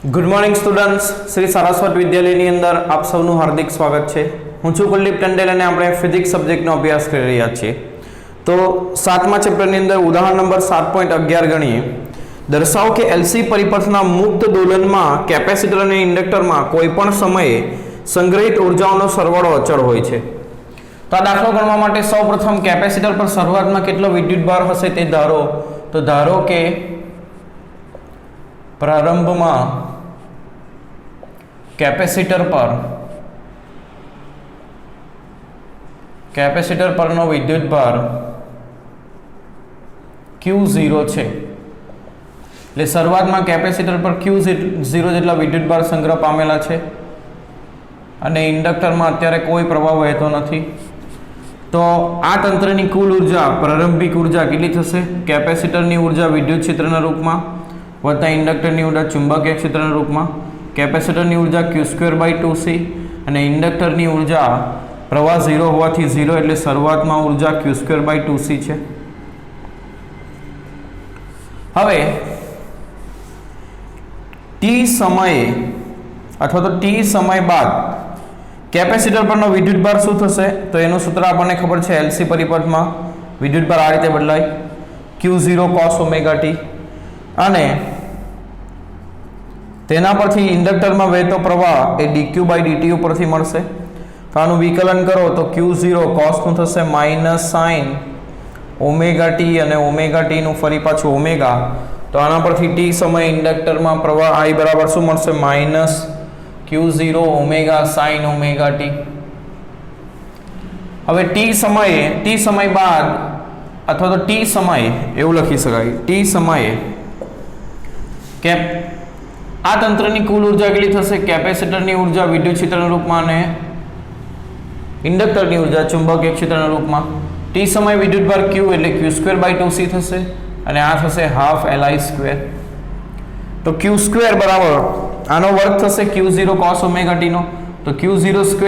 Good morning students, Shri Saraswat વિદ્યાલયની અંદર આપ સૌનું હાર્દિક સ્વાગત છે. હું છું કુલદીપ ટંડેલ અને આપણે ફિઝિક્સ સબ્જેક્ટનો અભ્યાસ કરી રહ્યા છીએ. તો 7મા ચેપ્ટરની અંદર ઉદાહરણ નંબર 7.11 ગણીએ. દર્શાવો કે એલસી પરિપથના મુક્ત દોલનમાં કેપેસિટર અને ઇન્ડક્ટરમાં કોઈપણ સમયે સંગ્રહિત ઉર્જાઓનો સરવાળો અચળ હોય છે. તો આ દાખલો ગણવા માટે સૌપ્રથમ કેપેસિટર પર શરૂઆતમાં કેટલો વિદ્યુતભાર હશે તે ધારો. તો ધારો કે પ્રારંભમાં કેપેસિટર પરનો વિદ્યુતભાર Q0 છે. એટલે શરૂઆતમાં કેપેસિટર પર Q0 જેટલા વિદ્યુતભાર સંગ્રહ પામેલા છે અને ઇન્ડક્ટરમાં અત્યારે કોઈ પ્રવાહ વહેતો નથી. તો આ તંત્રની કુલ ઉર્જા, પ્રારંભિક ઉર્જા કેટલી થશે? કેપેસિટરની ઉર્જા વિદ્યુત ક્ષેત્રના રૂપમાં વત્તા ઇન્ડક્ટરની ઉર્જા ચુંબકીય ક્ષેત્રના રૂપમાં. કેપેસિટરની ઉર્જા Q²/2C અને ઇન્ડક્ટરની ઉર્જા પ્રવાહ 0 હોવાથી 0 એટલે શરૂઆતમાં ઉર્જા Q²/2C છે. હવે t સમયે અથવા તો t સમય બાદ કેપેસિટર પરનો વિદ્યુતભાર શું થશે? તો એનું સૂત્ર આપણને ખબર છે. એલસી પરિપથમાં વિદ્યુતભાર આ રીતે બદલાય, Q0 cos ωt, અને તેના પરથી ઇન્ડક્ટરમાં વહેતો પ્રવાહ એ dq/dt ઉપરથી મળશે. તો આનું વિકલન કરો તો Q0 cos નું થશે -sin ωt અને ωt નું ફરી પાછું ઓમેગા. તો આના પરથી t સમય ઇન્ડક્ટરમાં પ્રવાહ I બરાબર શું મળશે? -Q0 omega sin ωt. હવે t સમય બાદ અથવા તો t સમયે એવું લખી શકાય, t સમયે આ તંત્રની કુલ ઉર્જા કેટલી થશે? કેપેસિટરની ઉર્જા વિદ્યુત ક્ષેત્રના રૂપમાં અને ઇન્ડક્ટરની ઉર્જા ચુંબકીય ક્ષેત્રના રૂપમાં. t સમય વિદ્યુતભાર Q એટલે Q²/2C થશે અને આ થશે ½ Li². તો Q² બરાબર આનો વર્ગ થશે Q0 cos ωt નો, તો Q0²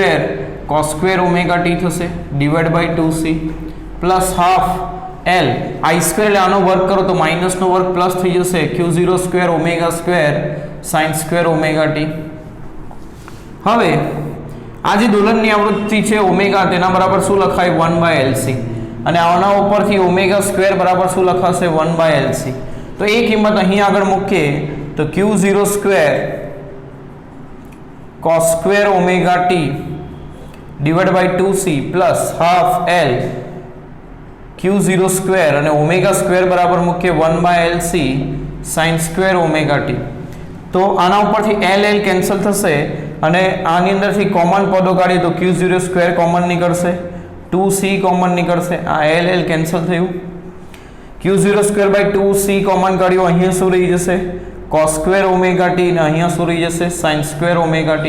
cos² ωt થશે /2C પ્લસ ½ L I² એટલે આનો વર્ગ કરો તો માઇનસનો વર્ગ પ્લસ થઈ જશે Q0² ω² sin² ωt. હવે આ જે દોલનની આવૃત્તિ છે ઓમેગા, તેના બરાબર શું લખાય? 1/LC. અને આના ઉપરથી ω² બરાબર શું લખાશે? 1/LC. તો એ કિંમત અહીં આગળ મૂકીએ તો Q0² cos² ωt /2C plus ½ L Q0² અને ω² બરાબર મૂકીએ 1/LC sin² ωt. તો આના ઉપરથી L કેન્સલ થશે અને આની અંદરથી કોમન પદો કાઢીએ તો Q0² કોમન નીકળશે, 2C કોમન નીકળશે, આ L કેન્સલ થયું. Q0²/2C કોમન કાઢ્યું, અહીંયા શું રહી જશે? cos² ωt અને અહીંયા શું રહી જશે? sin² ωt.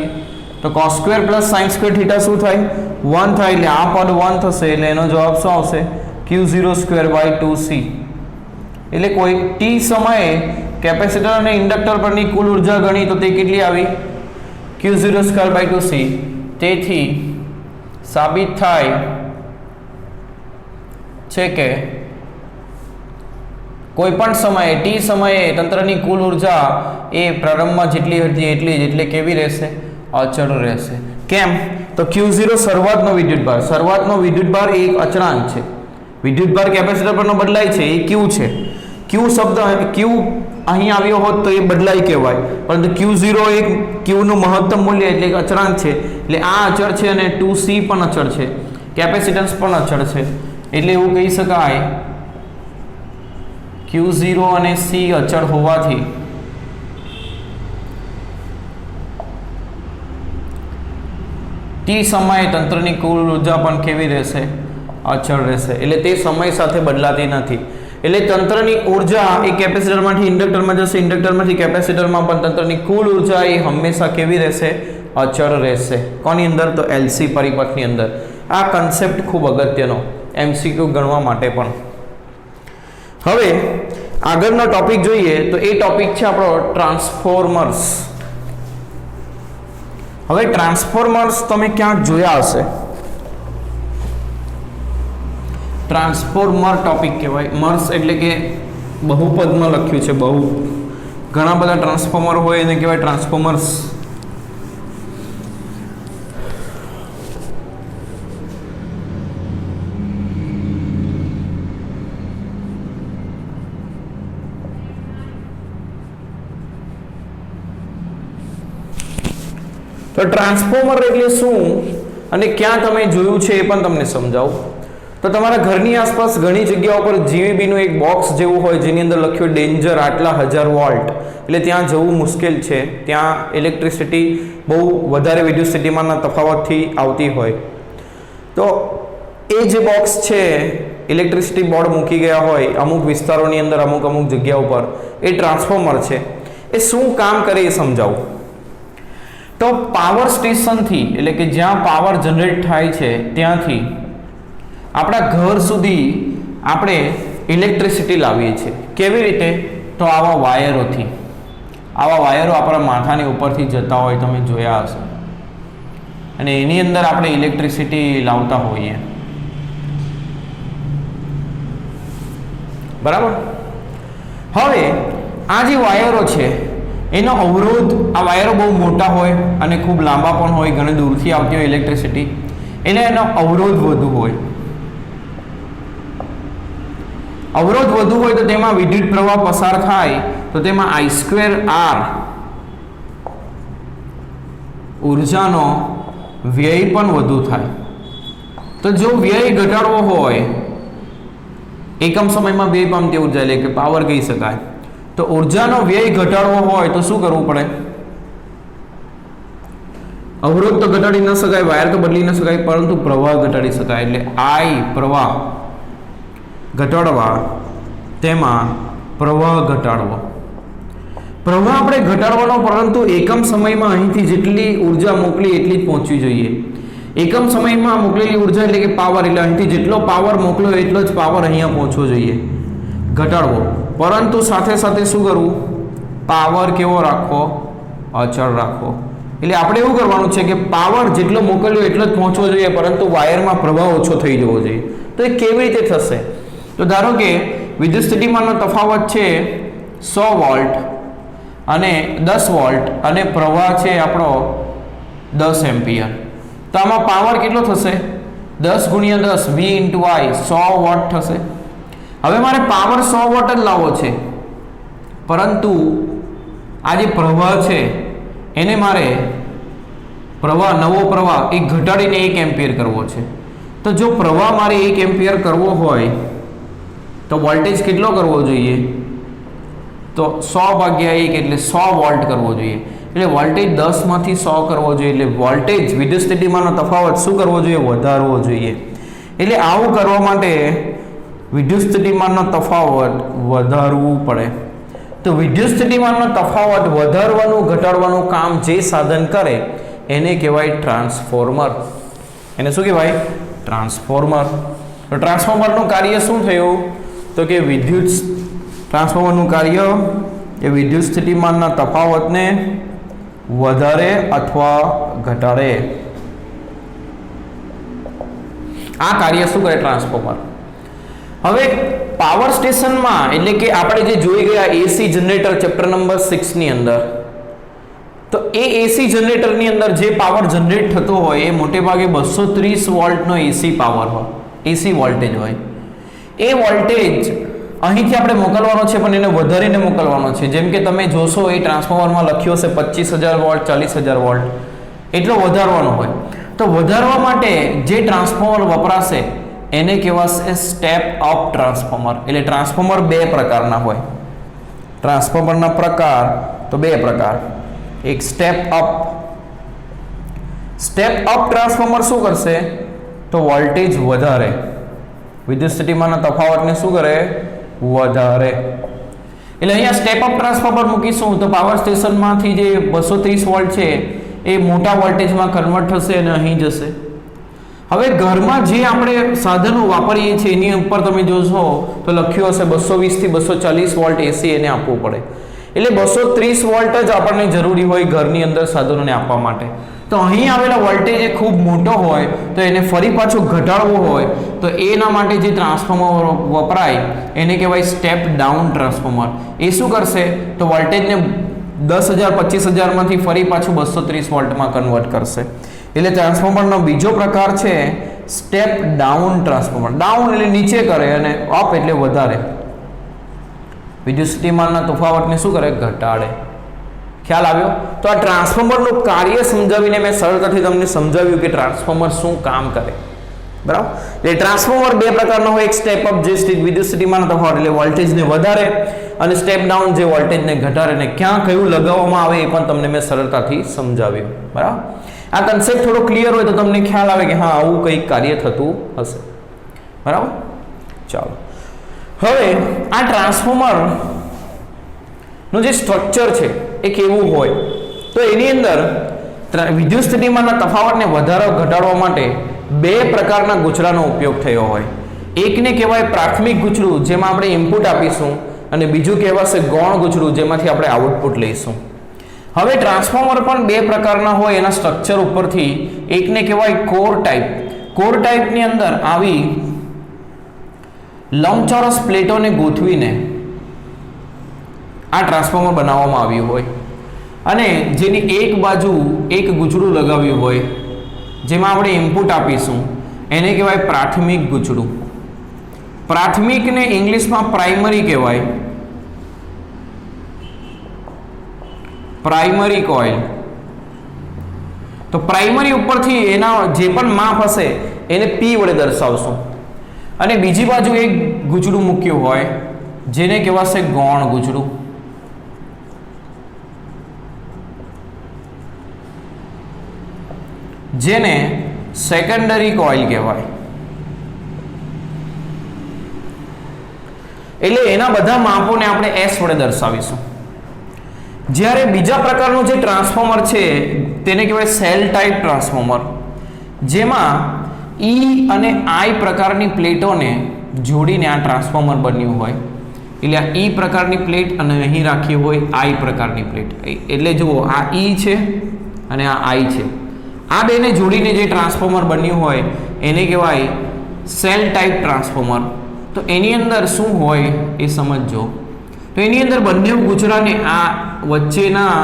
તો cos² પ્લસ sin² થીટા શું થાય? 1 થાય, એટલે આ પદ 1 થશે, એટલે એનો જવાબ શું આવશે? Q0²/2C. એટલે કોઈ t સમયે કેપેસિટર અને ઇન્ડક્ટર પરની કુલ ઉર્જા ગણી તો તે કેટલી આવી? Q0²/2C. તેથી સાબિત થાય છે કે કોઈપણ સમયે t સમયે તંત્રની કુલ ઉર્જા એ પ્રારંભમાં જેટલી હતી એટલી જ, એટલે કેવી રહેશે? અચળ રહેશે. કેમ? તો Q0 શરૂઆતનો વિદ્યુતભાર એ એક અચળાંક છે. વિદ્યુતભાર કેપેસિટર પરનો બદલાય છે એ Q છે. Q શબ્દ Q અહીં આવ્યો હોત તો એ બદલાય કહેવાય, પરંતુ Q0 એ Q નું મહત્તમ મૂલ્ય એટલે એક અચળાંક છે. એટલે આ અચળ છે અને 2C પણ અચળ છે, કેપેસિટન્સ પણ અચળ છે. એટલે એવું કહી શકાય Q0 અને C અચળ હોવાથી t સમયે તંત્રની કુલ ઉર્જા પણ કેવી રહેશે? અચળ રહેશે. એટલે તે સમય સાથે બદલાતી નથી. એટલે તંત્રની ઉર્જા એ કેપેસિટરમાંથી ઇન્ડક્ટરમાં જશે, ઇન્ડક્ટરમાંથી કેપેસિટરમાં, પણ તંત્રની કુલ ઉર્જા એ હંમેશા કેવી રહેશે? અચળ રહેશે. કોની અંદર? તો એલસી પરિપથની અંદર. આ કન્સેપ્ટ ખૂબ અગત્યનો, MCQ ગણવા માટે પણ. હવે આગળનો ટોપિક જોઈએ તો એ ટોપિક છે આપણો ટ્રાન્સફોર્મર્સ. હવે ટ્રાન્સફોર્મર્સ તમે ક્યાંક જોયા હશે. ટ્રાન્સફોર્મર ટોપિક કહેવાય. મર્સ એટલે કે બહુપદમાં લખ્યું છે, બહુ ઘણા બધા ટ્રાન્સફોર્મર હોય એને કહેવાય ટ્રાન્સફોર્મર્સ. તો ટ્રાન્સફોર્મર એટલે શું અને ક્યાં તમે જોયું છે એ પણ તમને સમજાવું. તો તમારા ઘરની આસપાસ ઘણી જગ્યાઓ પર જીવીબીનું એક બોક્સ જેવું હોય જેની અંદર લખ્યું ડેન્જર આટલા 1000 વોલ્ટ, એટલે ત્યાં જવું મુશ્કેલ છે. ત્યાં ઇલેક્ટ્રિસિટી બહુ વધારે વિદ્યુત સ્થિતિમાનના તફાવતથી આવતી હોય. તો એ જે બોક્સ છે ઇલેક્ટ્રિસિટી બોર્ડ મૂકી ગયા હોય અમુક વિસ્તારોની અંદર અમુક જગ્યાઓ પર, એ ટ્રાન્સફોર્મર છે. એ શું કામ કરે એ સમજાવું. તો પાવર સ્ટેશનથી એટલે કે જ્યાં પાવર જનરેટ થાય છે ત્યાંથી આપણા ઘર સુધી આપણે ઇલેક્ટ્રિસિટી લાવીએ છીએ. કેવી રીતે? તો આવા વાયરોથી. આવા વાયરો આપણા માથાની ઉપરથી જતા હોય તમે જોયા હશે, અને એની અંદર આપણે ઇલેક્ટ્રિસિટી લાવતા હોઈએ. બરાબર. હવે આ જે વાયરો છે એનો અવરોધ, આ વાયરો બહુ મોટા હોય અને ખૂબ લાંબા પણ હોય, ઘણી દૂરથી આવતી હોય ઇલેક્ટ્રિસિટી, એટલે એનો અવરોધ વધુ હોય. અવરોધ વધુ હોય તો તેમાં વિદ્યુત પ્રવાહ પસાર થાય તો તેમાં I²R ઉર્જાનો વ્યય પણ વધુ થાય. તો જો વ્યય ઘટાડવો હોય, એકમ સમયમાં 2 પામતી ઉર્જા એટલે કે પાવર કહી શકાય, તો ઉર્જાનો વ્યય ઘટાડવો હોય તો શું કરવું પડે? અવરોધ તો ઘટાડી ન શકાય, વાયર તો બદલી ન શકાય, પરંતુ પ્રવાહ ઘટાડી શકાય. એટલે I પ્રવાહ ઘટાડવા, તેમાં પ્રવાહ ઘટાડવો. પ્રવાહ આપણે ઘટાડવાનો, પરંતુ એકમ સમયમાં અહીંથી જેટલી ઉર્જા મોકલી એટલી જ પહોંચવી જોઈએ. એકમ સમયમાં મોકલેલી ઉર્જા એટલે કે પાવર, એટલે અહીંથી જેટલો પાવર મોકલ્યો એટલો જ પાવર અહીંયા પહોંચવો જોઈએ. ઘટાડવો, પરંતુ સાથે સાથે શું કરવું? પાવર કેવો રાખવો? અચળ રાખવો. એટલે આપણે એવું કરવાનું છે કે પાવર જેટલો મોકલ્યો એટલો જ પહોંચવો જોઈએ, પરંતુ વાયરમાં પ્રવાહ ઓછો થઈ જવો જોઈએ. તો એ કેવી રીતે થશે? તો ધારો કે વિદ્યુત સ્થિતિમાનનો તફાવત છે 100 વોલ્ટ અને 10 વોલ્ટ અને પ્રવાહ છે આપણો 10 એમ્પિયર. તો આમાં પાવર કેટલો થશે? 10 × 10 V × I 100 વોટ થશે. હવે મારે પાવર 100 વોટ જ લાવવો છે, પરંતુ આ જે પ્રવાહ છે એને મારે નવો પ્રવાહ એ ઘટાડીને 1 એમ્પિયર કરવો છે. તો જો પ્રવાહ મારે 1 એમ્પિયર કરવો હોય તો વોલ્ટેજ કેટલો કરવો જોઈએ? તો 100/1 એટલે 100 વોલ્ટ કરવો જોઈએ. એટલે વોલ્ટેજ 10 માંથી 100 કરવો જોઈએ. એટલે વોલ્ટેજ વિદ્યુત સ્થિતિમાનનો તફાવત શું કરવો જોઈએ? વધારવો જોઈએ. એટલે આવું કરવા માટે વિદ્યુત સ્થિતિમાનનો તફાવત વધારવું પડે. તો વિદ્યુત સ્થિતિમાનનો તફાવત વધારવાનું ઘટાડવાનું કામ જે સાધન કરે એને કહેવાય ટ્રાન્સફોર્મર. એને શું કહેવાય? ટ્રાન્સફોર્મર. તો ટ્રાન્સફોર્મરનું કાર્ય શું થયું? તો કે ટ્રાન્સફોર્મરનું કાર્ય એ વિદ્યુત સ્થિતિમાનના તફાવતને વધારે અથવા ઘટાડે. આ કાર્ય શું કરે ટ્રાન્સફોર્મર? હવે પાવર સ્ટેશનમાં એટલે કે આપણે જે જોઈ ગયા એસી જનરેટર ચેપ્ટર નંબર 6 ની અંદર, તો એ એસી જનરેટરની અંદર જે પાવર જનરેટ થતો હોય એ મોટે ભાગે 230 વોલ્ટનો એસી પાવર હોય, એસી વોલ્ટેજ હોય. એ વોલ્ટેજ અહીંથી આપણે મોકલવાનો છે, પણ એને વધારીને મોકલવાનો છે. જેમ કે તમે જોશો એ ટ્રાન્સફોર્મરમાં લખ્યું હશે 25000 વોલ્ટ, 40000 વોલ્ટ, એટલો વધારવાનો હોય. તો વધારવા માટે જે ટ્રાન્સફોર્મર વપરાશે એને કહેવાશે સ્ટેપ અપ ટ્રાન્સફોર્મર. એટલે ટ્રાન્સફોર્મર 2 પ્રકારના હોય. ટ્રાન્સફોર્મરના પ્રકાર તો 2 પ્રકાર. એક step up. Step up transformer શું કરશે? તો વોલ્ટેજ વધારે, વિદ્યુત સ્થિતિમાનના તફાવતને શું કરે? વધારે. એટલે અહીંયા સ્ટેપ અપ ટ્રાન્સફોર્મર મૂકીશું તો પાવર સ્ટેશનમાંથી જે 230 વોલ્ટ છે એ મોટા વોલ્ટેજમાં કન્વર્ટ થશે અને અહીં જશે. હવે ઘરમાં જે આપણે સાધનો વાપરીએ છીએ એની ઉપર તમે જોશો તો લખ્યું હશે 220 થી 240 વોલ્ટ એસી એને આપવું પડે. એટલે 230 વોલ્ટ જ આપણને જરૂરી હોય ઘરની અંદર સાધનોને આપવા માટે. તો અહીં આવેલા વોલ્ટેજ એ ખૂબ મોટો હોય તો એને ફરી પાછો ઘટાડવો હોય તો એના માટે જે ટ્રાન્સફોર્મર વપરાય એને કહેવાય સ્ટેપ ડાઉન ટ્રાન્સફોર્મર. એ શું કરશે તો વોલ્ટેજને 10,000 25,000 માંથી ફરી પાછું 230 વોલ્ટમાં કન્વર્ટ કરશે. એટલે ટ્રાન્સફોર્મરનો બીજો પ્રકાર છે સ્ટેપ ડાઉન ટ્રાન્સફોર્મર. ડાઉન એટલે નીચે કરે અને અપ એટલે વધારે. વિદ્યુત સ્થિતિમાનના તફાવતને શું કરે ઘટાડે. ખ્યાલ આવ્યો? તો આ ટ્રાન્સફોર્મરનું કાર્ય સમજાવીને મેં સરળતાથી તમને સમજાવ્યું કે ટ્રાન્સફોર્મર શું કામ કરે. બરાબર? એટલે ટ્રાન્સફોર્મર બે પ્રકારનો હોય, એક સ્ટેપ અપ જે વિદ્યુત સ્થિતિમાન તફાવત એટલે વોલ્ટેજને વધારે, અને સ્ટેપ ડાઉન જે વોલ્ટેજને ઘટાડે. અને ક્યાં કયું લગાવવામાં આવે એ પણ તમને મેં સરળતાથી સમજાવ્યું. બરાબર? આ કન્સેપ્ટ થોડો ક્લિયર હોય તો તમને ખ્યાલ આવે કે હા આવું કંઈક કાર્ય થતું હશે. બરાબર? ચાલો હવે આ ટ્રાન્સફોર્મર નું જે સ્ટ્રક્ચર છે એ કેવું હોય તો એની અંદર વિદ્યુત સ્થિતિમાનના તફાવતને વધારો ઘટાડવા માટે બે પ્રકારના ગૂંચળાનો ઉપયોગ થયો હોય. એકને કહેવાય પ્રાથમિક ગૂંચળું જેમાં આપણે ઇનપુટ આપીશું, અને બીજું કહેવાશે ગૌણ ગૂંચળું જેમાંથી આપણે આઉટપુટ લઈશું. હવે ટ્રાન્સફોર્મર પણ બે પ્રકારના હોય એના સ્ટ્રક્ચર ઉપરથી. એકને કહેવાય કોર ટાઈપ. કોર ટાઈપની અંદર આવી લંબચોરસ પ્લેટોને ગોઠવીને આ ટ્રાન્સફોર્મર બનાવવામાં આવ્યું હોય, અને જેની એક બાજુ એક ગૂંચળું લગાવ્યું હોય જેમાં આપણે ઇનપુટ આપીશું એને કહેવાય પ્રાથમિક ગૂંચળું. પ્રાથમિકને ઇંગ્લિશમાં પ્રાઇમરી કહેવાય, પ્રાઇમરી કોઇલ. તો પ્રાઇમરી ઉપરથી એના જે પણ માપ હશે એને P વડે દર્શાવશું, અને બીજી બાજુ એક ગૂંચળું મૂક્યું હોય જેને કહેવાશે ગૌણ ગૂંચળું. જેને સેકન્ડરી કોઇલ કહેવાય. એટલે એના બધા માપોને આપણે S વડે દર્શાવીશું. જ્યારે બીજા પ્રકારનું જે ટ્રાન્સફોર્મર છે તેને કહેવાય સેલ ટાઈપ ટ્રાન્સફોર્મર, જેમાં E અને I પ્રકારની પ્લેટોને જોડીને આ ટ્રાન્સફોર્મર બન્યું હોય. એટલે આ E પ્રકારની પ્લેટ અને અહીં રાખી હોય I પ્રકારની પ્લેટ. એટલે જુઓ આ E છે અને આ I છે. આ બેને જોડીને જે ટ્રાન્સફોર્મર બન્યું હોય એને કહેવાય સેલ ટાઈપ ટ્રાન્સફોર્મર. તો એની અંદર શું હોય એ સમજજો. તો એની અંદર બંને ગૂંચળાને આ વચ્ચેના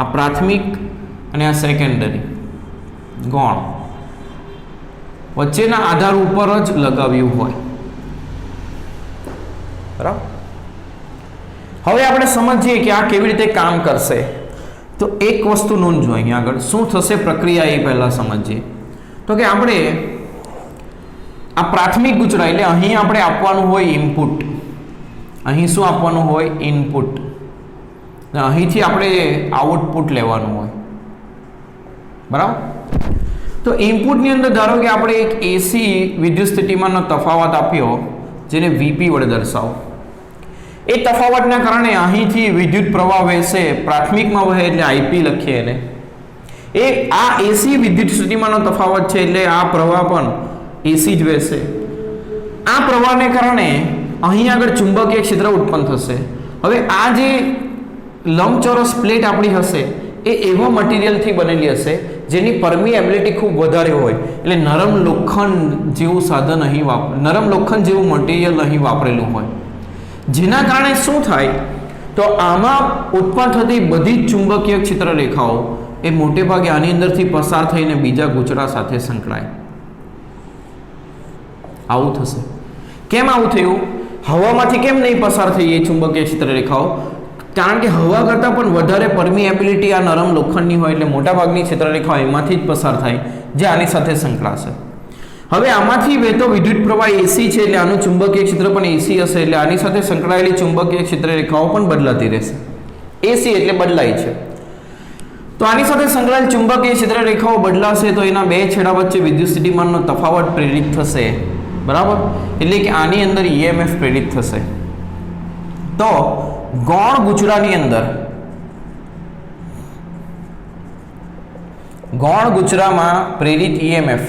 આ પ્રાથમિક અને આ સેકન્ડરી ગૌણ વચ્ચેના આધાર ઉપર જ લગાવ્યું હોય. બરાબર? હવે આપણે સમજીએ કે આ કેવી રીતે કામ કરશે. તો એક વસ્તુ નોંધજો અહીંયા આગળ શું થશે પ્રક્રિયા એ પહેલા સમજીએ. તો કે આપણે આ પ્રાથમિક ગૂંચળા એટલે અહીં આપણે આપવાનું હોય ઇનપુટ. અહીં શું આપવાનું હોય? ઇનપુટ. અહીંથી આપણે આઉટપુટ લેવાનું હોય. બરાબર? તો ઇનપુટની અંદર ધારો કે આપણે એક એસી વિદ્યુત સ્થિતિમાનનો તફાવત આપ્યો જેને VP વડે દર્શાવો. એ તફાવતના કારણે અહીંથી વિદ્યુત પ્રવાહ વહેશે, પ્રાથમિકમાં વહે એટલે IP લખીએ એને. એ આ એસી વિદ્યુત સ્થિતિમાનનો તફાવત છે એટલે આ પ્રવાહ પણ એસી જ વહેશે. આ પ્રવાહને કારણે અહીં આગળ ચુંબકીય ક્ષેત્ર ઉત્પન્ન થશે. હવે આ જે લંબચોરસ પ્લેટ આપણી હશે એ એવા મટીરિયલથી બનેલી હશે જેની પરમિએબિલિટી ખૂબ વધારે હોય. એટલે નરમ લોખંડ જેવું સાધન અહીં નરમ લોખંડ જેવું મટીરિયલ અહીં વાપરેલું હોય. જેના કારણે શું થાય તો આમાં ઉત્પન્ન થતી બધી જ ચુંબકીય ક્ષેત્ર રેખાઓ એ મોટે ભાગે આની અંદરથી પસાર થઈને બીજા ગૂંચળા સાથે સંકળાય. આવું થશે. કેમ આવું થયું? હવામાંથી કેમ નહીં પસાર થઈ એ ચુંબકીય ક્ષેત્ર રેખાઓ? કારણ કે હવા કરતાં પણ વધારે પરમિએબિલિટી આ નરમ લોખંડની હોય એટલે મોટાભાગની ક્ષેત્રરેખાઓ એમાંથી જ પસાર થાય જે આની સાથે સંકળાશે. હવે આમાંથી વહેતો વિદ્યુત પ્રવાહ એસી છે એટલે આનું ચુંબકીય ક્ષેત્ર પણ એસી હશે એટલે આની સાથે સંકળાયેલી ચુંબકીય ક્ષેત્રરેખાઓ પણ બદલાતી રહેશે. એસી એટલે બદલાય છે. તો આની સાથે સંકળાયેલ ચુંબકીય ક્ષેત્રરેખાઓ બદલાશે તો એના બે છેડા વચ્ચે વિદ્યુત સ્થિતિમાનનો તફાવત પ્રેરિત થશે. બરાબર? એટલે કે આની અંદર EMF પ્રેરિત થશે. તો ગૌણ ગૂંચળાની અંદર ગૌણ ગૂંચળામાં પ્રેરિત EMF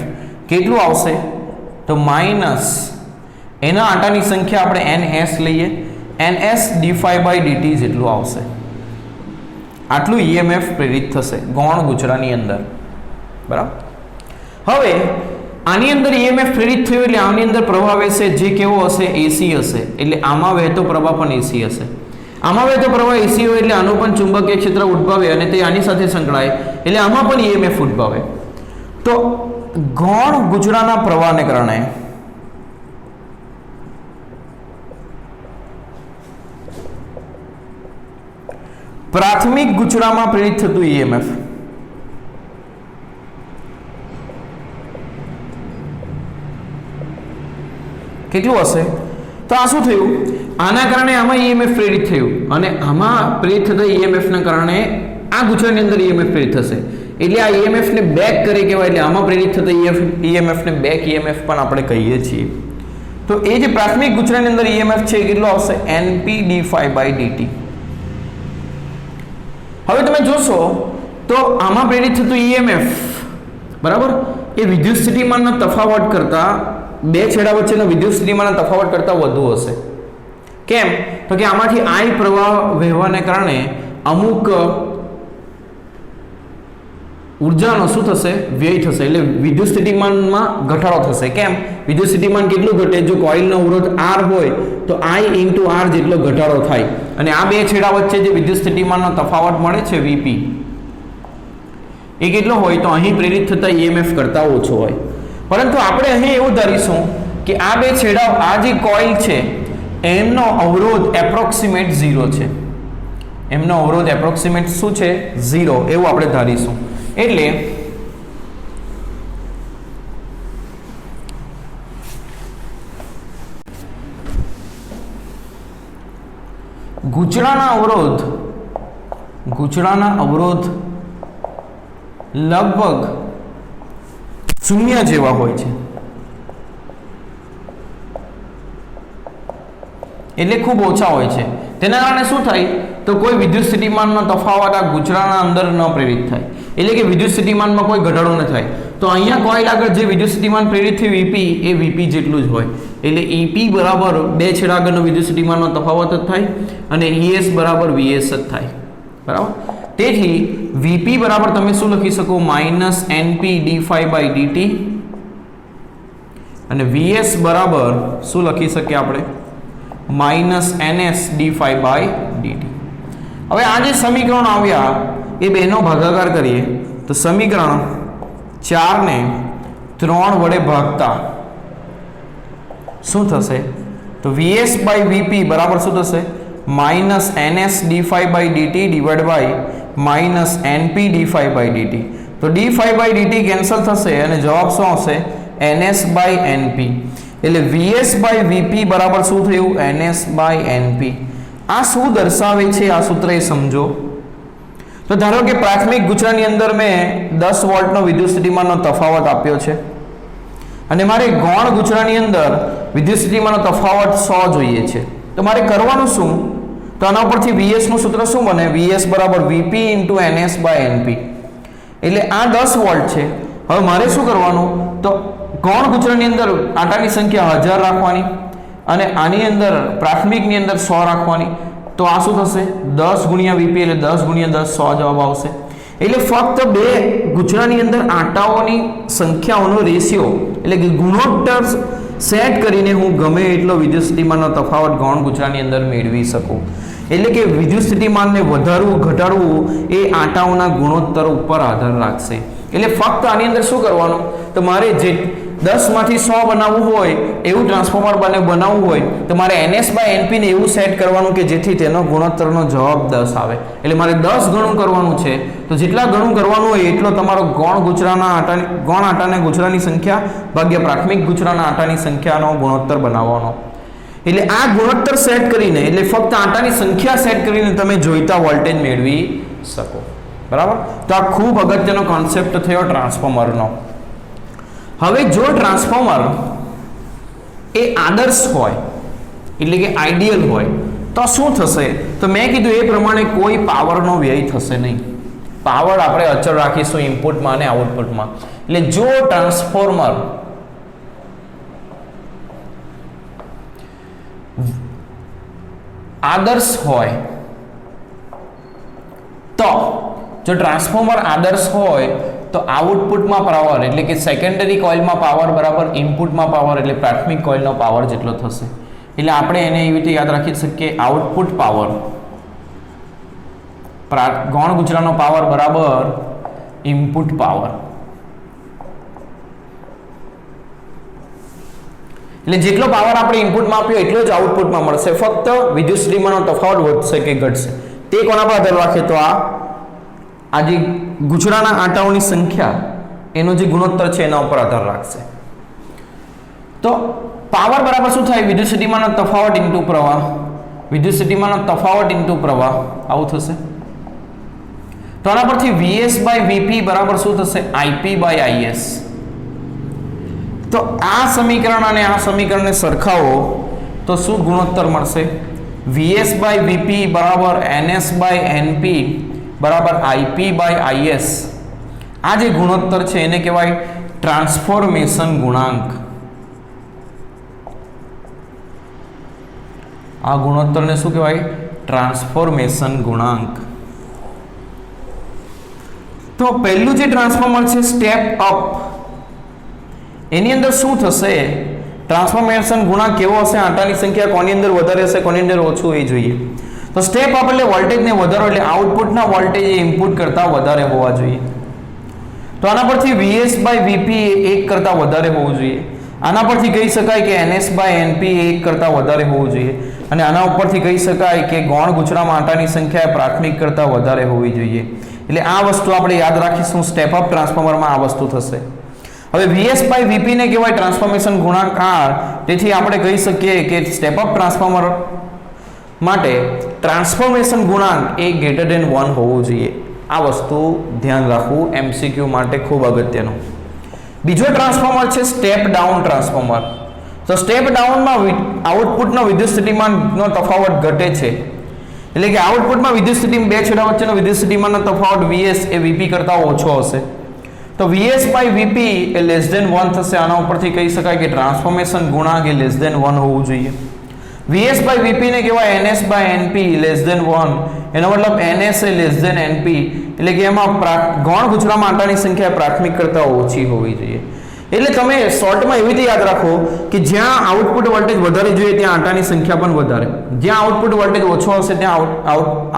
કેટલું આવશે? તો માઇનસ એના આંટાની સંખ્યા આપણે NS લઈએ ns d∅dt જેટલું આવશે. આટલું EMF પ્રેરિત થશે ગૌણ ગુચરાની અંદર. બરાબર. હવે આની અંદર EMF પ્રેરિત થયું એટલે આની અંદર પ્રવાહ વહેશે જે કેવો હશે? AC હશે. એટલે આમાં વહેતો પ્રવાહ પણ AC હશે. આમાં વહેતો પ્રવાહ AC હોય એટલે આનું પણ ચુંબકીય ક્ષેત્ર ઉદ્ભવે અને તે આની સાથે સંકળાય એટલે આમાં પણ EMF ઉદ્ભવે. તો ગૌણ ગુચરાના પ્રવાહને કારણે પ્રાથમિક ગુચરામાં પ્રેરિત થતું EMF કેટલું હશે? તો આ શું થયું? આના કારણે આમાં EMF પ્રેરિત થયું અને આમાં પ્રેરિત થતા EMF ના કારણે આ ગુચરાની અંદર EMF પ્રેરિત થશે એટલે આ EMF ને બેક કરે કહેવાય. એટલે આમાં પ્રેરિત થતા EMF ને બેક EMF પણ આપણે કહીએ છીએ. તો એ જે પ્રાથમિક ગુચરાની અંદર EMF છે એ કેટલો આવશે? NP d∅dt. હવે તમે જોશો તો આમાં પ્રેરિત થતું EMF બરાબર એ વિદ્યુત સ્થિતિમાનના તફાવત કરતા બે છેડા વચ્ચેનો વિદ્યુત સ્થિતિમાનના તફાવત કરતા વધુ હશે. કેમ? તો કે આમાંથી I પ્રવાહ વહેવાને કારણે અમુક ઉર્જાનો શું થશે? વ્યય થશે. એટલે વિદ્યુત સ્થિતિમાનમાં ઘટાડો થશે. કેમ? વિદ્યુત સ્થિતિમાન કેટલું ઘટે? જો કોઇલનો અવરોધ R હોય તો I × R જેટલો ઘટાડો થાય અને આ બે છેડા વચ્ચે જે વિદ્યુત સ્થિતિમાનનો તફાવત મળે છે Vp એ કેટલો હોય? તો અહીં પ્રેરિત થતા EMF કરતા ઓછો હોય. પરંતુ આપણે અહીં એવું ધારીશું કે આ બે છેડા આ જે કોઇલ છે એમનો અવરોધ એપ્રોક્સિમેટ 0 છે. એમનો અવરોધ એપ્રોક્સિમેટ શું છે? 0 એવું આપણે ધારીશું. એટલે ગુચરાના અવરોધ લગભગ 0 જેવા હોય છે. એટલે ખૂબ ઓછા હોય છે. તેના કારણે શું થાય? તો કોઈ વિદ્યુત સ્થિતિમાનનો તફાવત આ ગુચરાના અંદર ન પ્રેરિત થાય. એટલે કે વિદ્યુત સ્થિતિમાનમાં કોઈ ઘટાડો ન થાય. તો અહીંયા કોઇલ આગળ જે વિદ્યુત સ્થિતિમાન પ્રેરિત થયું Vp એ Vp જેટલું જ હોય. એટલે EP બરાબર બે છેડા આગળનો વિદ્યુત સ્થિતિમાનનો તફાવત જ થાય અને ES બરાબર VS જ થાય. બરાબર. તેથી Vp બરાબર તમે શું લખી શકો? -NP d∅dt અને VS બરાબર શું લખી શકીએ આપણે? -NS d∅dt. હવે આ જે સમીકરણ આવ્યા એ બેનો ભાગાકાર કરીએ તો સમીકરણ 4 ને 3 વડે ભાગતા શું થશે? તો VS/Vp બરાબર શું થશે? -NS d∅dt -NP d∅dt. તો d∅dt કેન્સલ થશે અને જવાબ શું આવશે? NS/NP. એટલે VS/Vp બરાબર શું થયું? NS/NP. આ શું દર્શાવે છે આ સૂત્ર એ સમજો. તો ધારો કે પ્રાથમિક ગુચરાની અંદર મેં 10 વોલ્ટનો વિદ્યુત સ્થિતિમાનનો તફાવત આપ્યો છે અને મારે ગૌણ ગુચરાની અંદર વિદ્યુત સ્થિતિમાનનો તફાવત 100 જોઈએ છે. તો મારે કરવાનું શું? તો આના ઉપરથી VS નું સૂત્ર શું બને? VS બરાબર Vp × NS/NP. એટલે આ 10 વોલ્ટ છે. હવે મારે શું કરવાનું? તો ગૌણ ગુચરાની અંદર આટાની સંખ્યા 1000 રાખવાની અને આની અંદર પ્રાથમિકની અંદર 100 રાખવાની. તો આ શું થશે? 10 × Vp એટલે 10 × 10 100 જવાબ આવશે. એટલે ફક્ત બે ગુચરાની અંદર આટાઓની સંખ્યાઓનો રેશિયો એટલે કે ગુણોત્તર સેટ કરીને હું ગમે એટલો વિદ્યુત સ્થિતિમાનનો તફાવત ગૌણ ગુચરાની અંદર મેળવી શકું. એટલે કે વિદ્યુત સ્થિતિમાનને વધારવું ઘટાડવું એ આટાઓના ગુણોત્તર ઉપર આધાર રાખશે. એટલે ફક્ત આની અંદર શું કરવાનું? તો મારે જે 10 માંથી 100 બનાવવું હોય એવું ટ્રાન્સફોર્મર બનાવવું હોય તો મારે NS/NP ને એવું સેટ કરવાનું કે જેથી તેનો ગુણોત્તરનો જવાબ 10 આવે. એટલે મારે 10 ગણું કરવાનું છે. તો જેટલા ગણું કરવાનું હોય એટલો તમારો ગૌણ આટાને ગુચરાની સંખ્યા ભાગ્યા પ્રાથમિક ગુચરાના આટાની સંખ્યાનો ગુણોત્તર બનાવવાનો. એટલે આ ગુણોત્તર સેટ કરીને એટલે ફક્ત આટાની સંખ્યા સેટ કરીને તમે જોઈતા વોલ્ટેજ મેળવી શકો. બરાબર. તો આ ખૂબ અગત્યનો કોન્સેપ્ટ થયો ટ્રાન્સફોર્મરનો. હવે જો ટ્રાન્સફોર્મર એ આદર્શ હોય એટલે કે આઈડિયલ હોય તો શું થશે? તો મેં કીધું એ પ્રમાણે કોઈ પાવરનો વ્યય થશે નહીં. પાવર આપણે અચળ રાખીશું ઇનપુટમાં અને આઉટપુટમાં. એટલે જો ટ્રાન્સફોર્મર આદર્શ હોય તો જો ટ્રાન્સફોર્મર આદર્શ હોય તો આઉટપુટમાં પાવર એટલે કે સેકન્ડરી કોઇલમાં પાવર બરાબર ઇનપુટમાં પાવર એટલે પ્રાથમિક કોઇલનો પાવર જેટલો થશે. એટલે આપણે એને એવી રીતે યાદ રાખી શકીએ આઉટપુટ પાવર ગૌણ ગુજરાનો પાવર બરાબર ઇનપુટ પાવર. એટલે જેટલો પાવર આપણે ઇનપુટમાં આપ્યો એટલો જ આઉટપુટમાં મળશે, ફક્ત વિદ્યુત સ્થિતિમાનનો તફાવત વધશે કે ઘટશે તે કોના પર આધાર રાખે તો આ જે ગુજરાના આંટાઓની સંખ્યા એનો જે ગુણોત્તર છે એના ઉપર આધાર રાખશે. તો પાવર બરાબર શું થાય વિદ્યુત સ્થિતિમાનનો તફાવત ઇન્ટુ પ્રવાહ, વિદ્યુત સ્થિતિમાનનો તફાવત ઇન્ટુ પ્રવાહ આવું થશે. તો આના પરથી VS બાય VP બરાબર શું થશે IP બાય IS. તો આ સમીકરણ અને આ સમીકરણને સરખાવો તો શું ગુણોત્તર મળશે VS બાય VP બરાબર NS બાય NP બરાબર IP બાય IS. આ જે ગુણોત્તર છે એને કહેવાય ટ્રાન્સફોર્મેશન ગુણાંક. આ ગુણોત્તરને શું કહેવાય ટ્રાન્સફોર્મેશન ગુણાંક. તો પહેલું જે ટ્રાન્સફોર્મર છે સ્ટેપ અપ એની અંદર શું થશે ટ્રાન્સફોર્મેશન ગુણાંક કેવો હશે આંટાની સંખ્યા કોની અંદર વધારે હશે કોની અંદર ઓછું એ જોઈએ. તો સ્ટેપ અપ એટલે વોલ્ટેજને વધારો એટલે આઉટપુટના વોલ્ટેજ એ ઇનપુટ કરતાં વધારે હોવા જોઈએ. તો આના પરથી VS બાય VP એ 1 કરતાં વધારે હોવું જોઈએ. આના પરથી કહી શકાય કે NS બાય NP એ 1 કરતાં વધારે હોવું જોઈએ. અને આના ઉપરથી કહી શકાય કે ગૌણ ગુજરામાં આંટાની સંખ્યા પ્રાથમિક કરતાં વધારે હોવી જોઈએ. એટલે આ વસ્તુ આપણે યાદ રાખીશું સ્ટેપ અપ ટ્રાન્સફોર્મરમાં આ વસ્તુ થશે. હવે VS બાય VP ને કહેવાય ટ્રાન્સફોર્મેશન ગુણાંક R. તેથી આપણે કહી શકીએ કે સ્ટેપ અપ ટ્રાન્સફોર્મર માટે ટ્રાન્સફોર્મેશન ગુણાંક એ ગ્રેટર ધેન 1 હોવું જોઈએ. આ વસ્તુ ધ્યાન રાખવું MCQ માટે ખૂબ અગત્યનું. બીજો ટ્રાન્સફોર્મર છે સ્ટેપ ડાઉન ટ્રાન્સફોર્મર. તો સ્ટેપ ડાઉનમાં આઉટપુટનો વિદ્યુત સ્થિતિમાનનો તફાવત ઘટે છે. એટલે કે આઉટપુટમાં વિદ્યુત સ્થિતિમાન બે છેડા વચ્ચેનો વિદ્યુત સ્થિતિમાનનો તફાવત VS એ VP કરતાં ઓછો હશે. તો VS બાય VP એ લેસ ધેન 1 થશે. આના ઉપરથી કહી શકાય કે ટ્રાન્સફોર્મેશન ગુણાંક એ લેસ ધેન 1 હોવું જોઈએ. VS બાય VP ને કહેવાય NS by NP less than 1. એનો મતલબ NS એ લેસ ધેન NP એટલે કે એમાં ગૌણ ગુજરામાં આંટાની સંખ્યા પ્રાથમિક કરતાં ઓછી હોવી જોઈએ. એટલે તમે શોર્ટમાં એવી રીતે યાદ રાખો કે જ્યાં આઉટપુટ વોલ્ટેજ વધારે જોઈએ ત્યાં આંટાની સંખ્યા પણ વધારે, જ્યાં આઉટપુટ વોલ્ટેજ ઓછો હશે ત્યાં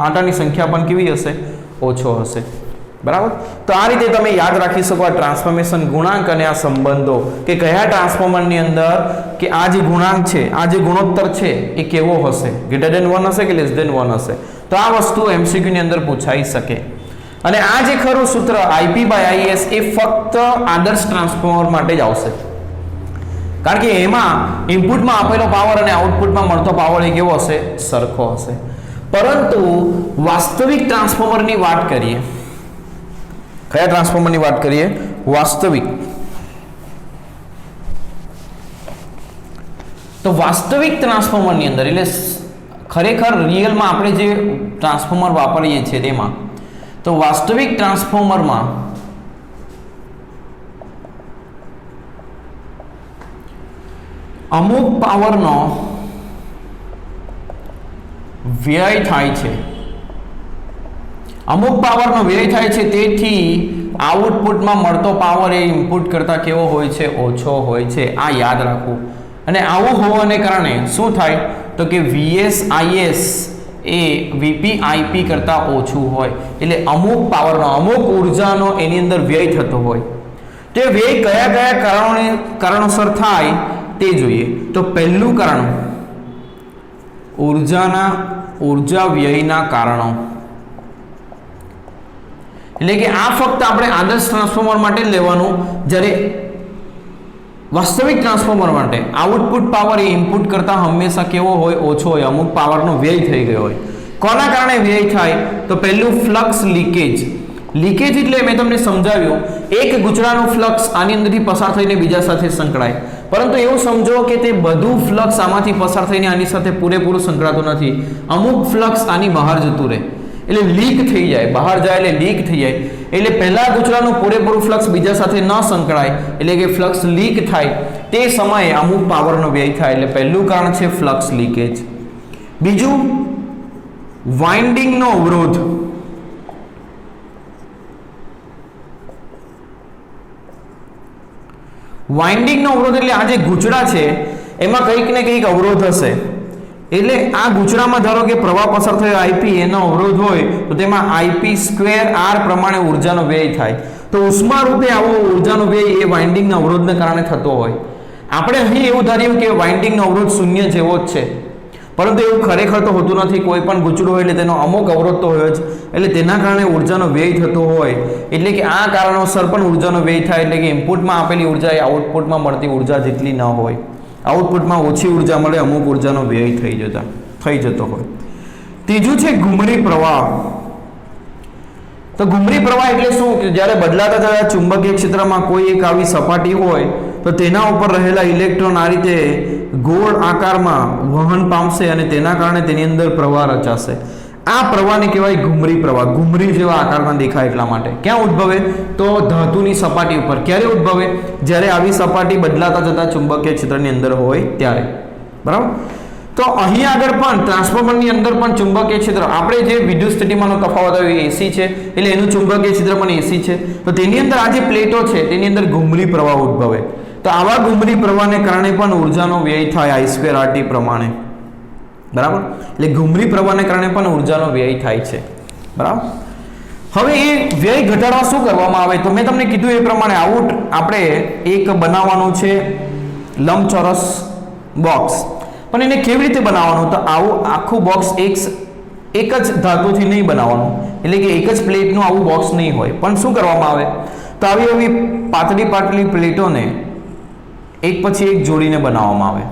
આંટાની સંખ્યા પણ કેવી હશે ઓછો હશે. બરાબર. તો આ રીતે તમે યાદ રાખી શકો આ ટ્રાન્સફોર્મેશન ગુણાંક અને આ સંબંધો કે કયા ટ્રાન્સફોર્મરની અંદર કે આ જે ગુણાંક છે આ જે ગુણોત્તર છે એ કેવો હશે ગ્રેટર ધેન 1 હશે કે લેસ ધેન 1 હશે. તો આ વસ્તુ MCQ ની અંદર પૂછાઈ શકે. અને આ જે ખરું સૂત્ર IP બાય IS એ ફક્ત આદર્શ ટ્રાન્સફોર્મર માટે જ આવશે, કારણ કે એમાં ઇનપુટમાં આપેલો પાવર અને આઉટપુટમાં મળતો પાવર એ કેવો હશે સરખો હશે. પરંતુ વાસ્તવિક ટ્રાન્સફોર્મરની વાત કરીએ, કયા ટ્રાન્સફોર્મરની વાત કરીએ વાસ્તવિક. તો વાસ્તવિક ટ્રાન્સફોર્મરની અંદર એટલે ખરેખર રિયલમાં આપણે જે ટ્રાન્સફોર્મર વાપરીએ છીએ તેમાં તો વાસ્તવિક ટ્રાન્સફોર્મરમાં અમુક પાવરનો વ્યય થાય છે, અમુક પાવરનો વ્યય થાય છે. તેથી આઉટપુટમાં મળતો પાવર એ ઇનપુટ કરતાં કેવો હોય છે ઓછો હોય છે. આ યાદ રાખવું. અને આવું હોવાને કારણે શું થાય તો કે VS IS A VP IP કરતાં ઓછું હોય. એટલે અમુક પાવરનો અમુક ઉર્જાનો એની અંદર વ્યય થતો હોય. તે વ્યય કયા કયા કારણોસર થાય તે જોઈએ. તો પહેલું કારણ ઉર્જા વ્યયના કારણો. એટલે કે આ ફક્ત આપણે આદર્શ ટ્રાન્સફોર્મર માટે જ લેવાનું, જ્યારે વાસ્તવિક ટ્રાન્સફોર્મર માટે આઉટપુટ પાવર એ ઇનપુટ કરતાં હંમેશા કેવો હોય ઓછો હોય, અમુક પાવરનો વ્યય થઈ ગયો હોય. કોના કારણે વ્યય થાય તો પહેલું ફ્લક્સ લીકેજ. લીકેજ એટલે મેં તમને સમજાવ્યું એક ગુજરાનું ફ્લક્સ આની અંદરથી પસાર થઈને બીજા સાથે સંકળાય, પરંતુ એવું સમજો કે તે બધું ફ્લક્સ આમાંથી પસાર થઈને આની સાથે પૂરેપૂરું સંકળાતું નથી. અમુક ફ્લક્સ આની બહાર જતું રહે એટલે લીક થઈ જાય, બહાર જાય એટલે લીક થઈ જાય. એટલે પહેલા ગુજરાનું પૂરેપૂરું ફ્લક્સ બીજા સાથે ન સંકળાય એટલે કે ફ્લક્સ લીક થાય, તે સમયે અમુક પાવરનો વ્યય થાય. એટલે પહેલું કારણ છે ફ્લક્સ લીકેજ. બીજું વાઇન્ડિંગનો અવરોધ વાઇન્ડિંગનો અવરોધ એટલે આ જે ગૂંચળા છે એમાં કંઈક ને કંઈક અવરોધ હશે એટલે આ ગૂંચળામાં ધારો કે પ્રવાહ પસાર થયો આઈપી એનો અવરોધ હોય તો તેમાં આઈપી સ્ક્વેર આર પ્રમાણે ઉર્જાનો વ્યય થાય તો ઉષ્મા રૂપે આવો ઉર્જાનો વ્યય એ વાઇન્ડિંગના અવરોધને કારણે થતો હોય આપણે અહીં એવું ધાર્યું કે વાઇન્ડિંગનો અવરોધ શૂન્ય જેવો જ છે પરંતુ એવું ખરેખર તો હોતું નથી કોઈ પણ ગૂંચળું હોય એટલે તેનો અમુક અવરોધ તો હોય જ એટલે તેના કારણે ઉર્જાનો વ્યય થતો હોય એટલે કે આ કારણોસર પણ ઉર્જાનો વ્યય થાય એટલે કે ઇનપુટમાં આપેલી ઉર્જા એ આઉટપુટમાં મળતી ઉર્જા જેટલી ન હોય આઉટપુટમાં ઓછી ઉર્જા મળે અમુક ઉર્જાનો વ્યય થઈ જતો હોય ત્રીજું છે ઘૂમરી પ્રવાહ તો ઘૂમરી પ્રવાહ એટલે શું કે જ્યારે બદલાતા થતા ચુંબકીય ક્ષેત્રમાં કોઈ એક આવી સપાટી હોય તો તેના ઉપર રહેલા ઇલેક્ટ્રોન આ રીતે ગોળ આકારમાં વહન પામશે અને તેના કારણે તેની અંદર પ્રવાહ રચાશે આ પ્રવાહને કહેવાય ઘૂમરી પ્રવાહ ઘૂમરી જેવા આકારમાં દેખાય એટલા માટે ક્યાં ઉદ્ભવે તો ધાતુની સપાટી ઉપર ક્યારે ઉદ્ભવે જ્યારે આવી સપાટી બદલાતા જતા ચુંબકીય ક્ષેત્રની અંદર હોય ત્યારે બરાબર તો અહીં આગળ પણ ટ્રાન્સફોર્મરની અંદર પણ ચુંબકીય ક્ષેત્ર આપણે જે વિદ્યુત સ્થિતિમાનનો તફાવત આવે એસી છે એટલે એનું ચુંબકીય ક્ષેત્ર પણ એસી છે તો તેની અંદર આ જે પ્લેટો છે તેની અંદર ઘૂમરી પ્રવાહ ઉદ્ભવે તો આવા ઘૂમરી પ્રવાહને કારણે પણ ઉર્જાનો વ્યય થાય I2RT પ્રમાણે બરાબર એટલે ઘૂમરી પ્રવાહને કારણે પણ ઉર્જાનો વ્યય થાય છે બરાબર હવે એ વ્યય ઘટાડવા શું કરવામાં આવે તો મેં તમને કીધું એ પ્રમાણે આવું આપણે એક બનાવવાનું છે લંબચોરસ બોક્સ પણ એને કેવી રીતે બનાવવાનું તો આવું આખું બોક્સ એક જ ધાતુથી નહીં બનાવવાનું એટલે કે એક જ પ્લેટનું આવું બોક્સ નહીં હોય પણ શું કરવામાં આવે તો આવી પાતળી પ્લેટોને એક પછી એક જોડીને બનાવવામાં આવે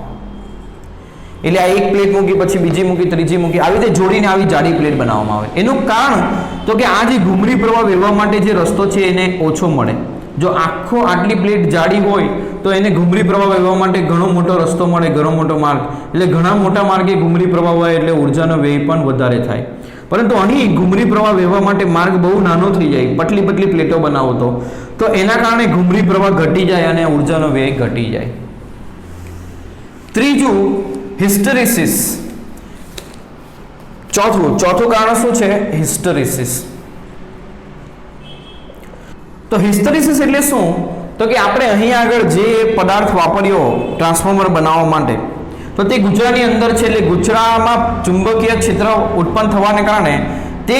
એટલે આ એક પ્લેટ મૂકી પછી બીજી મૂકી ત્રીજી મૂકી આવી રીતે જોડીને આવી જાડી પ્લેટ બનાવવામાં આવે એનું કારણ તો કે આ જે ઘૂમરી પ્રવાહ વહેવા માટે જે રસ્તો છે એને ઓછો મળે જો આટલી પ્લેટ જાડી હોય તો એને ઘૂમરી પ્રવાહ વહેવા માટે ઘણો મોટો રસ્તો મળે ઘણો મોટો માર્ગ એટલે ઘણા મોટા માર્ગે ઘૂમરી પ્રવાહ હોય એટલે ઉર્જાનો વ્યય પણ વધારે થાય પરંતુ અહીં ઘૂમરી પ્રવાહ વહેવા માટે માર્ગ બહુ નાનો થઈ જાય પતલી પ્લેટો બનાવો તો એના કારણે ઘૂમરી પ્રવાહ ઘટી જાય અને ઉર્જાનો વ્યય ઘટી જાય ત્રીજું હિસ્ટેરિસિસ ચોથું કારણ શું છે હિસ્ટેરિસિસ તો હિસ્ટેરિસિસ એટલે શું તો કે આપણે અહીં આગળ જે પદાર્થ વાપર્યો ટ્રાન્સફોર્મર બનાવવા માટે તો તે ગૂંચળાની અંદર છે એટલે ગૂંચળામાં ચુંબકીય ક્ષેત્ર ઉત્પન્ન થવાને કારણે તે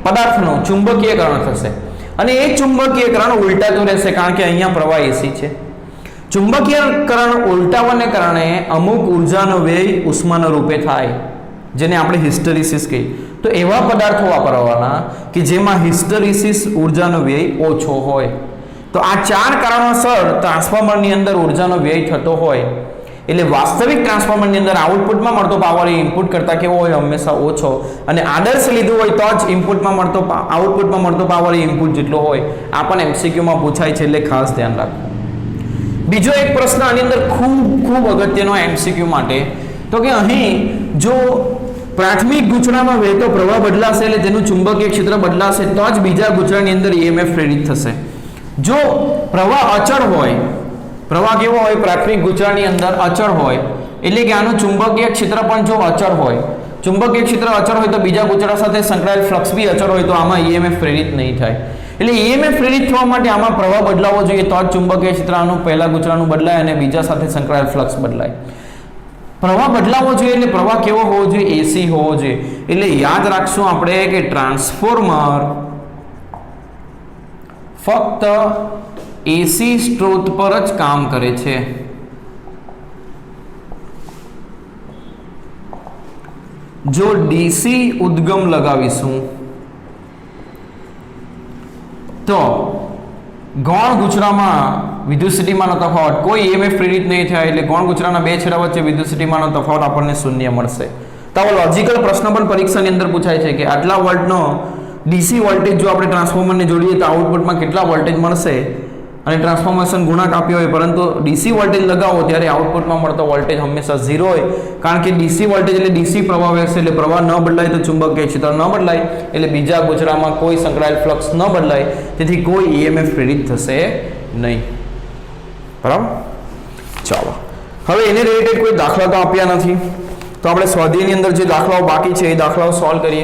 પદાર્થનું ચુંબકીયકરણ થશે અને એ ચુંબકીયકરણ ઉલટાતું રહેશે કારણ કે અહીંયા પ્રવાહ એસી છે ચુંબકીયકરણ ઉલટાવાને કારણે અમુક ઉર્જાનો વ્યય ઉષ્માના રૂપે થાય જેને આપણે હિસ્ટેરિસિસ કહીએ તો એવા પદાર્થો વાપરવાના કે જેમાં હિસ્ટેરિસિસ ઉર્જાનો વ્યય ઓછો હોય તો આ ચાર કારણોસર ટ્રાન્સફોર્મરની અંદર ઉર્જાનો વ્યય થતો હોય એટલે વાસ્તવિક ટ્રાન્સફોર્મરની અંદર આઉટપુટમાં મળતો પાવર એ ઇનપુટ કરતાં કેવો હોય હંમેશા ઓછો અને આદર્શ લીધું હોય તો જ આઉટપુટમાં મળતો પાવર એ ઇનપુટ જેટલો હોય આ પણ એમસીક્યુમાં પૂછાય છે એટલે ખાસ ધ્યાન રાખો બીજો એક પ્રશ્ન આની અંદર ખૂબ અગત્યનો એમસીક્યુ માટે તો કે અહીં જો પ્રાથમિક ગૂંચળામાં વહેતો પ્રવાહ બદલાશે એટલે તેનું ચુંબકીય ક્ષેત્ર બદલાશે તો જ બીજા ગૂંચળાની અંદર EMF પ્રેરિત થશે જો પ્રવાહ અચળ હોય પ્રવાહ કેવો હોય પ્રાથમિક ગૂંચળાની અંદર અચળ હોય એટલે કે આનું ચુંબકીય ક્ષેત્ર પણ જો અચળ હોય ચુંબકીય ક્ષેત્ર અચળ હોય તો બીજા ગૂંચળા સાથે સંકળાયેલ ફ્લક્સ બી અચળ હોય તો આમાં EMF પ્રેરિત નહીં થાય એટલે EMF પ્રેરિત થવા માટે આમાં પ્રવાહ બદલાવો જોઈએ તો જ ચુંબકીય ક્ષેત્ર આનું પહેલા ગૂંચળાનું બદલાય અને બીજા સાથે સંકળાયેલ ફ્લક્સ બદલાય પ્રવાહ બદલાવો જોઈએ એટલે પ્રવાહ કેવો હોવો જોઈએ એસી હોવો જોઈએ એટલે યાદ રાખશું આપણે કે ટ્રાન્સફોર્મર ફક્ત એસી સ્ત્રોત પર જ કામ કરે છે જો ડીસી ઉદ્ગમ લગાવીશું તો ગૌણ ગૂંચળામાં વિદ્યુત સ્થિતિમાનનો તફાવત કોઈ EMF પ્રેરિત નહીં થાય એટલે ગૌણ ગૂંચળાના બે છેડા વચ્ચે વિદ્યુત સ્થિતિમાનનો તફાવત આપણને શૂન્ય મળશે તો આવો લોજિકલ પ્રશ્ન પણ પરીક્ષાની અંદર પૂછાય છે કે આટલા વોલ્ટનો ડીસી વોલ્ટેજ જો આપણે ટ્રાન્સફોર્મરને જોડીએ તો આઉટપુટમાં કેટલા વોલ્ટેજ મળશે અને ટ્રાન્સફોર્મેશન ગુણાંક આપ્યો હોય પરંતુ ડીસી વોલ્ટેજ લગાવો ત્યારે આઉટપુટમાં મળતો વોલ્ટેજ હંમેશા 0 હોય કારણ કે ડીસી વોલ્ટેજ એટલે ડીસી પ્રવાહ વહેશે એટલે પ્રવાહ ન બદલાય તો ચુંબકીય ક્ષેત્ર ન બદલાય એટલે બીજા ગૂંચળામાં કોઈ સંકળાયેલ ફ્લક્સ ન બદલાય તેથી કોઈ EMF પ્રેરિત થશે નહીં બરાબર ચાલો હવે એને રિલેટેડ કોઈ દાખલા તો આપ્યા નથી તો તો આપણે સ્વાધ્યાયની અંદર જે દાખલાઓ બાકી છે એ દાખલાઓ સોલ્વ કરીએ.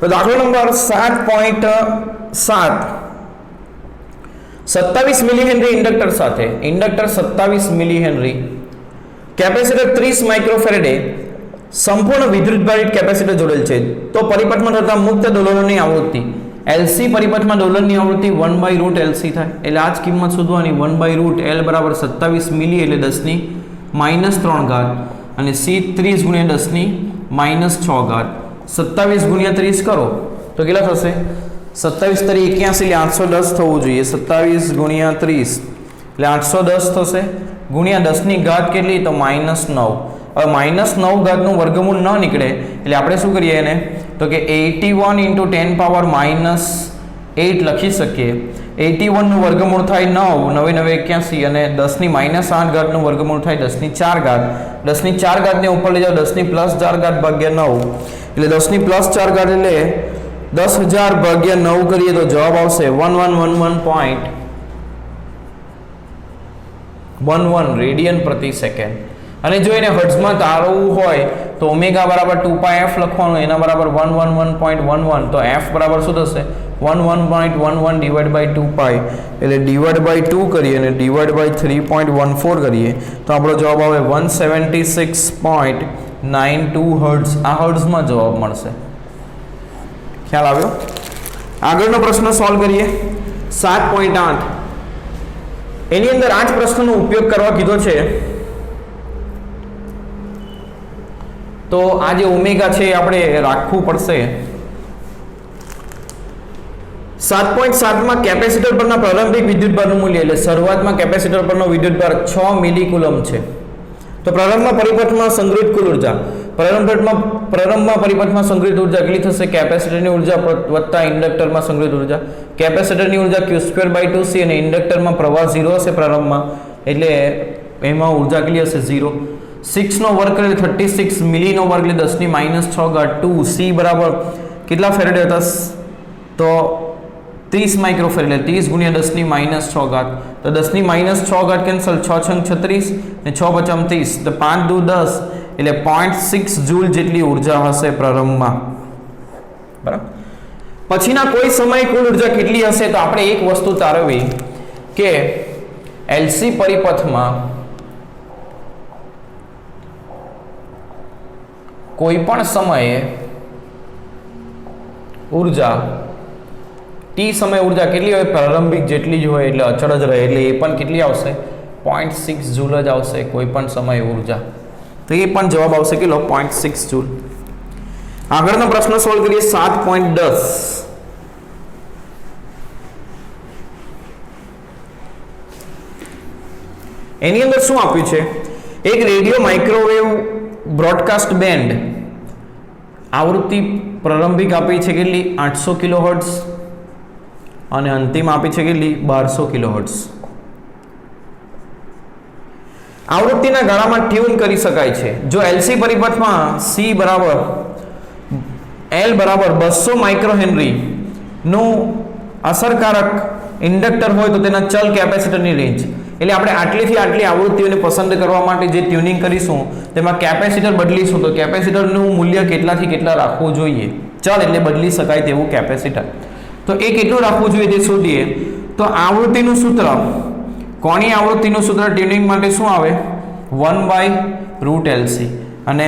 તો દાખલો નંબર 7.7 27 મિલી હેનરી ઇન્ડક્ટર સાથે ઇન્ડક્ટર 27 મિલી હેનરી કેપેસિટર 30 માઇક્રોફેરેડે સંપૂર્ણ વિદ્યુતભારિત કેપેસિટર જોડેલ છે. તો પરિપથમાં થતા મુક્ત દોલનોની આવૃત્તિ LC પરિપથમાં દોલનની આવૃત્તિ 1/√LC થાય. એટલે આ જ કિંમત શોધવાની 1/√L બરાબર 27 મિલી એટલે 10⁻³ અને C 30 ગુણ્યા 10⁻6. 27 ગુણ્યા 30 કરો તો કેટલા થશે? 27 તરી 81 એટલે 810 થવું જોઈએ. 27 ગુણ્યા 30 એટલે 810 થશે. ગુણ્યા 10ની ઘાત કેટલી? તો -9. હવે -9 નું વર્ગમૂળ ન નીકળે એટલે આપણે શું કરીએ એને? તો કે 81 × 10⁻8 લખી શકીએ. 81 નું વર્ગમૂળ થાય 9, 9 × 9 81 અને 10⁻8 નું વર્ગમૂળ થાય 10⁻4. 10⁻4 ને ઉપર લઈ જાઓ 10⁻4 ભાગ્યા 9 એટલે 10⁻4 એટલે 10,000 ભાગ્યા 9 કરીએ તો જવાબ આવશે 1111.11 રેડિયન પ્રતિ સેકન્ડ. અને જો એને હર્ટ્ઝમાં તારવવું હોય તો ઓમેગા બરાબર 2πf લખવાનું, એના બરાબર 111.11. તો f બરાબર શું થશે? 11.11 ડિવાઇડ બાય 2π એટલે ડિવાઇડ બાય 2 કરીએ અને ડિવાઇડ બાય 3.14 કરીએ તો આપણો જવાબ આવે 176.92 હર્ટ્ઝ. આ હર્ટ્ઝમાં જવાબ મળશે. ખ્યાલ આવ્યો? આગળનો પ્રશ્ન સોલ્વ કરીએ. 7.8 એની અંદર આ જ પ્રશ્નનો ઉપયોગ કરવા કીધો છે. તો આ જે ઓમેગા છે એ આપણે રાખવું પડશે. 7.7 માં કેપેસિટર પરના પ્રારંભિક વિદ્યુતભારનું મૂલ્ય એટલે શરૂઆતમાં કેપેસિટર પરનો વિદ્યુતભાર 6 મિલીકુલમ છે. તો પ્રારંભમાં પરિપથમાં સંગ્રહિત કુલ ઉર્જા પ્રારંભમાં પરિપથમાં સંગ્રહિત ઉર્જા કેટલી થશે? કેપેસિટરની ઉર્જા વત્તા ઇન્ડક્ટરમાં સંગ્રહિત ઉર્જા. કેપેસિટરની ઉર્જા q²/2c અને ઇન્ડક્ટરમાં પ્રવાહ 0 હશે પ્રારંભમાં એટલે એમાં ઉર્જા કેટલી હશે? 0. 6 નો વર્ગ એટલે 36 મિલી નો વર્ગ એટલે 10⁻6 2 c બરાબર કેટલા ફેરેડે હતા? તો 30 માઇક્રોફેરેડ એટલે 30 ગુણ્યા 10⁻6. તો 10⁻6 કેન્સલ, 6 × 36 ને 6 × 30 તો 5 × 10 એટલે 0.6 જૂલ જેટલી ઉર્જા હશે પ્રારંભમાં. બરાબર. પછીના કોઈ સમયે કુલ ઉર્જા કેટલી હશે? તો આપણે એક વસ્તુ તારવવી કે LC પરિપથમાં કોઈ પણ સમયે ઉર્જા t સમય ઉર્જા કેટલી હોય? પ્રારંભિક જેટલી જ હોય એટલે અચળ જ રહે એટલે એ પણ કેટલી આવશે? 0.6 જૂલ જ આવશે કોઈ પણ સમયે ઉર્જા. તો એ પણ જવાબ આવશે કેટલો? 0.6 જૂલ. આગળનો પ્રશ્ન સોલ્વ કરીએ. 7.10 એની અંદર શું આપ્યું છે? એક રેડિયો માઇક્રોવેવ બ્રોડકાસ્ટ બેન્ડ આવૃત્તિ પ્રારંભિક આપી છે કેટલી? 800 કિલોહર્ટ્ઝ અને અંતિમ આપી છે કેટલી? 1200 કિલોહર્ટ્ઝ. આવૃત્તિના ગાળામાં ટ્યુન કરી શકાય છે. જો LC પરિપથમાં C બરાબર L બરાબર 200 માઇક્રોહેનરી નું અસરકારક ઇન્ડક્ટર હોય તો તેના ચલ કેપેસિટરની રેન્જ એટલે આપણે આટલીથી આટલી આવૃત્તિઓને પસંદ કરવા માટે જે ટ્યુનિંગ કરીશું તેમાં કેપેસિટર બદલીશું તો કેપેસિટરનું મૂલ્ય કેટલાથી કેટલા રાખવું જોઈએ? ચલ એટલે બદલી શકાય તેવું કેપેસિટર. તો એ કેટલું રાખવું જોઈએ તે શોધીએ. તો આવૃત્તિનું સૂત્ર, કોની આવૃત્તિનું સૂત્ર ટ્યુનિંગ માટે શું આવે? 1/√LC. અને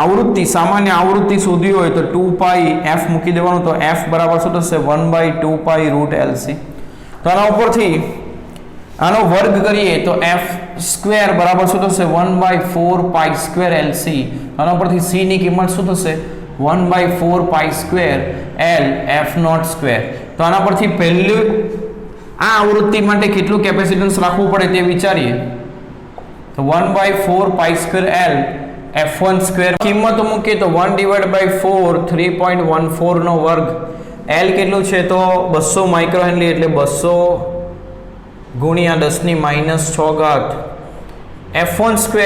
આવૃત્તિ સામાન્ય આવૃત્તિ શોધવી હોય તો 2πf મૂકી દેવાનું તો f બરાબર શું થશે? 1/2π√LC. તો આના ઉપરથી આનો વર્ગ કરીએ તો f² બરાબર શું થશે? 1/4π²LC. આના ઉપરથી c ની કિંમત શું થશે? 1/4π²L f0². તો આના પરથી પહેલું આ આવૃત્તિ માટે કેટલું કેપેસિટન્સ રાખવું પડે તે વિચારીએ. તો 1/4π²L f1² કિંમતો મૂકીએ તો 1/4 3.14 નો વર્ગ. L કેટલું છે? તો 200 માઇક્રોહેનરી એટલે 200 ગુણ્યા 10⁻6 f1²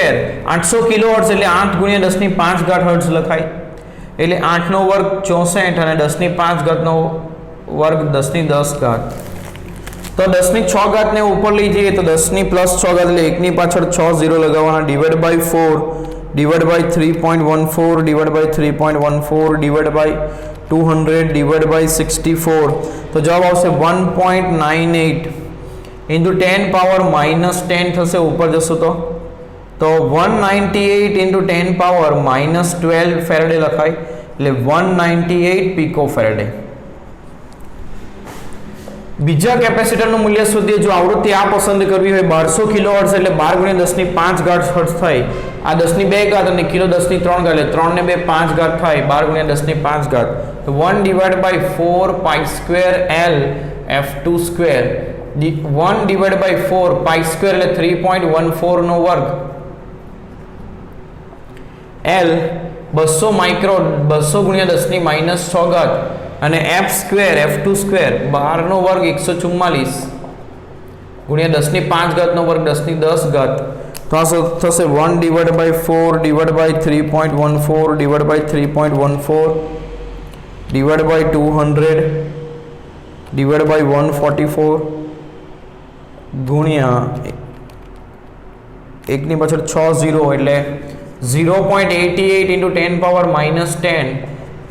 800 કિલોહર્ટ્ઝ એટલે 8 ગુણ્યા 10⁵ હર્ટ્ઝ લખાય એટલે 8 નો વર્ગ 64 અને 10⁵ નો वर्ग 10 ની 10 ઘાત તો 10 ની 6 ઘાત ને ઉપર લઈ જઈએ તો 10 ની પ્લસ 6 ઘાત એટલે 1 ની પાછળ 6 0 લગાવવાના divide by 4 divide by 3.14 divide by 3.14 divide by 200 divide by 64 તો જવાબ આવશે 1.98 into 10 પાવર -10 થશે ઉપર જશો તો 198 into 10 પાવર -12 ફેરેડે લખાય એટલે 198 પીકો ફેરેડે. બીજા કેપેસિટરનું મૂલ્ય શોધીએ. જો આવૃત્તિ આ પસંદ કરવી હોય 1200 કિલોહર્ટ્ઝ એટલે 12 × 10 ની 5 ઘાત હર્ટ્ઝ થાય. આ 10 ની 2 ઘાત અને કિલો 10 ની 3 ઘાત એટલે 3 ને 2 5 ઘાત થાય. 12 × 10 ની 5 ઘાત તો 1 / 4 pi square L f2 square 1 / 4 pi square એટલે 3.14 નો વર્ગ L 200 માઇક્રો 200 × 10 ની -6 ઘાત અને f સ્ક્વેર f2 સ્ક્વેર 12 નો વર્ગ 144 ગુણ્યા 10 ની 5 ઘાત નો વર્ગ 10 ની 10 ઘાત તો આ થશે 1 / 4 divide by 3.14 divide by 3.14 divide by 200 divide by 144 ગુણ્યા 1 ની પાછળ 6 0 એટલે 0.88 into 10 પાવર -10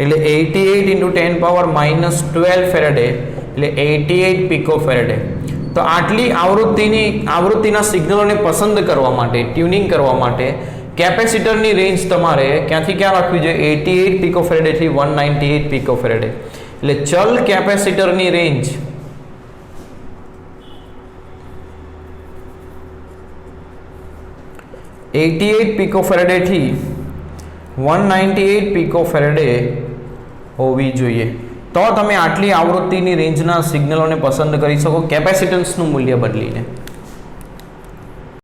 એટલે 88 into 10 પાવર -12 ફેરેડે એટલે 88 પીકો ફેરેડે. તો આટલી આવૃત્તિના સિગ્નલોને પસંદ કરવા માટે ટ્યુનિંગ કરવા માટે કેપેસિટરની રેન્જ તમારે ક્યાંથી ક્યાં રાખવી જોઈએ 88 પીકો ફેરેડે થી 198 પીકો ફેરેડે. એટલે ચલ કેપેસિટરની રેન્જ 88 પીકો ફેરેડે થી 198 પીકો ફેરેડે હોવી જોઈએ. તો તમે આટલી આવૃત્તિની રેન્જના સિગ્નલોને પસંદ કરી શકો કેપેસિટન્સનું મૂલ્ય બદલીને.